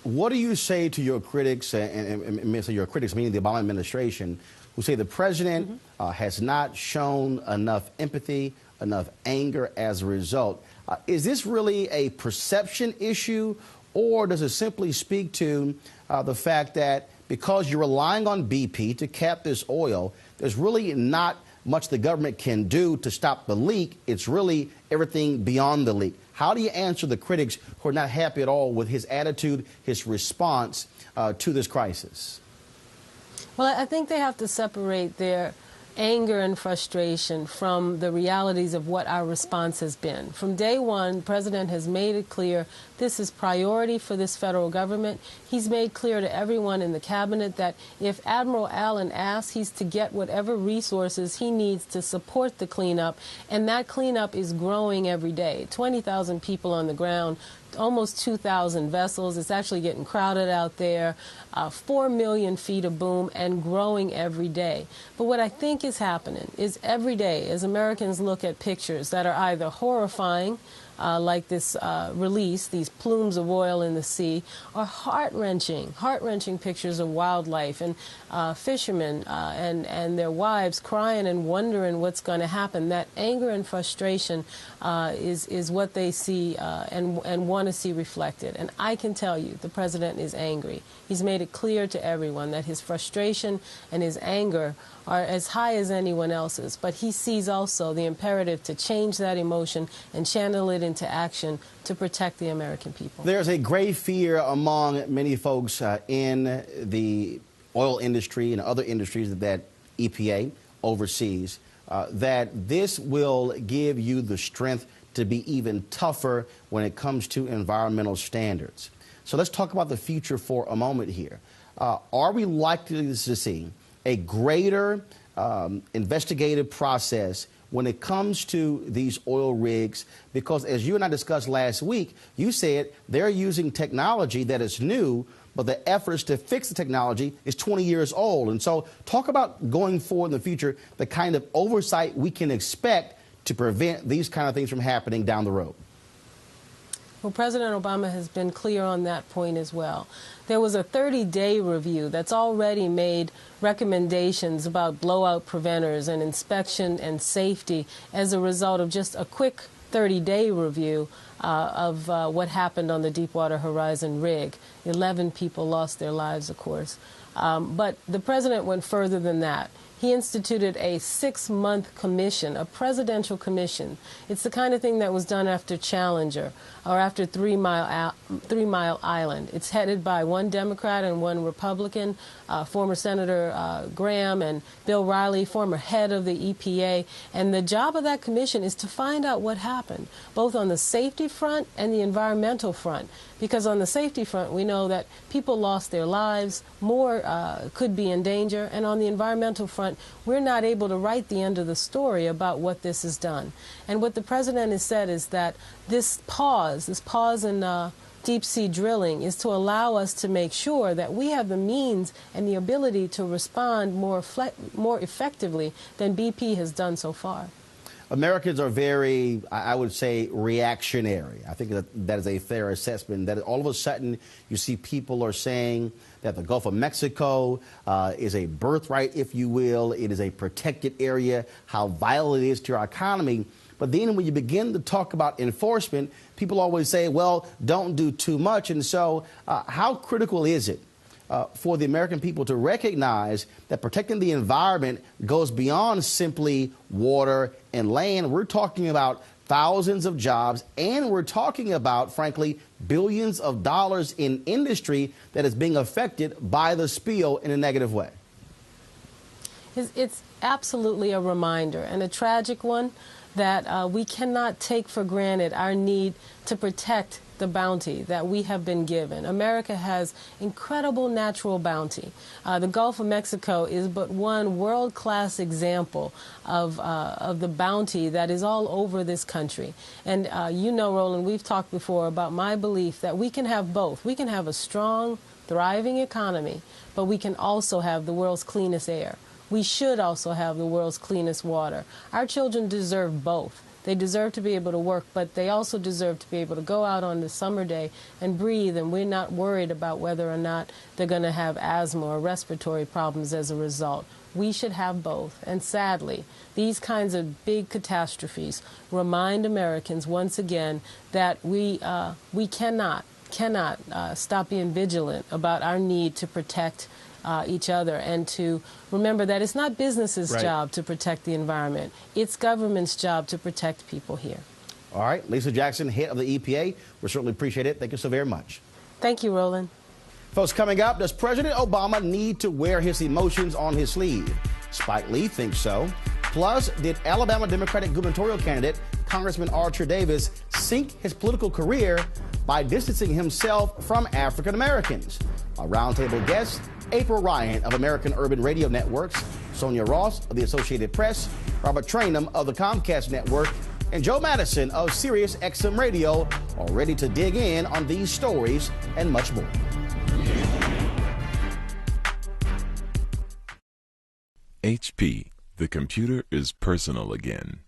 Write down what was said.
What do you say to your critics, and your critics meaning the Obama administration, who say the president has not shown enough empathy, enough anger as a result? Is this really a perception issue, or does it simply speak to the fact that because you're relying on BP to cap this oil, there's really not much the government can do to stop the leak? It's really everything beyond the leak. How do you answer the critics who are not happy at all with his attitude, his response to this crisis? Well, I think they have to separate their anger and frustration from the realities of what our response has been. From day one, the president has made it clear this is priority for this federal government. He's made clear to everyone in the cabinet that if Admiral Allen asks, he's to get whatever resources he needs to support the cleanup, and that cleanup is growing every day. 20,000 people on the ground, almost 2,000 vessels. It's actually getting crowded out there. 4 million feet of boom and growing every day. But what I think is happening is every day as Americans look at pictures that are either horrifying, like this release, these plumes of oil in the sea, are heart-wrenching pictures of wildlife and fishermen and their wives crying and wondering what's going to happen. That anger and frustration is what they see and want to see reflected. And I can tell you the president is angry. He's made it clear to everyone that his frustration and his anger are as high as anyone else's, but he sees also the imperative to change that emotion and channel it into action to protect the American people. There's a great fear among many folks in the oil industry and other industries that EPA oversees that this will give you the strength to be even tougher when it comes to environmental standards. So let's talk about the future for a moment here. Are we likely to see a greater investigative process when it comes to these oil rigs? Because as you and I discussed last week, you said they're using technology that is new, but the efforts to fix the technology is 20 years old. And so talk about going forward in the future, the kind of oversight we can expect to prevent these kind of things from happening down the road. Well, President Obama has been clear on that point as well. There was a 30-day review that's already made recommendations about blowout preventers and inspection and safety as a result of just a quick 30-day review of what happened on the Deepwater Horizon rig. 11 people lost their lives, of course. But the president went further than that. He instituted a 6-month commission, a presidential commission. It's the kind of thing that was done after Challenger or after 3 Mile Island. It's headed by one Democrat and one Republican, former Senator Graham and Bill Riley, former head of the EPA. And the job of that commission is to find out what happened, both on the safety front and the environmental front. Because on the safety front, we know that people lost their lives, more could be in danger, and on the environmental front, we're not able to write the end of the story about what this has done. And what the president has said is that this pause in deep-sea drilling is to allow us to make sure that we have the means and the ability to respond more effectively than BP has done so far. Americans are very, I would say, reactionary. I think that is a fair assessment, that all of a sudden you see people are saying that the Gulf of Mexico is a birthright, if you will. It is a protected area, how vital it is to our economy. But then when you begin to talk about enforcement, people always say, well, don't do too much. And so how critical is it for the American people to recognize that protecting the environment goes beyond simply water and land? We're talking about thousands of jobs, and we're talking about, frankly, billions of dollars in industry that is being affected by the spill in a negative way. It's absolutely a reminder, and a tragic one, that we cannot take for granted our need to protect the bounty that we have been given. America has incredible natural bounty. The Gulf of Mexico is but one world-class example of the bounty that is all over this country. And you know, Roland, we've talked before about my belief that we can have both. We can have a strong, thriving economy, but we can also have the world's cleanest air. We should also have the world's cleanest water. Our children deserve both. They deserve to be able to work, but they also deserve to be able to go out on the summer day and breathe, and we're not worried about whether or not they're going to have asthma or respiratory problems as a result. We should have both. And sadly, these kinds of big catastrophes remind Americans once again that we cannot stop being vigilant about our need to protect each other, and to remember that it's not business's job to protect the environment. It's government's job to protect people here. All right. Lisa Jackson, head of the EPA. We certainly appreciate it. Thank you so very much. Thank you, Roland. Folks, coming up, does President Obama need to wear his emotions on his sleeve? Spike Lee thinks so. Plus, did Alabama Democratic gubernatorial candidate Congressman Archer Davis sink his political career by distancing himself from African Americans? Our roundtable guests, April Ryan of American Urban Radio Networks, Sonia Ross of the Associated Press, Robert Trainum of the Comcast Network, and Joe Madison of Sirius XM Radio are ready to dig in on these stories and much more. HP, the computer is personal again.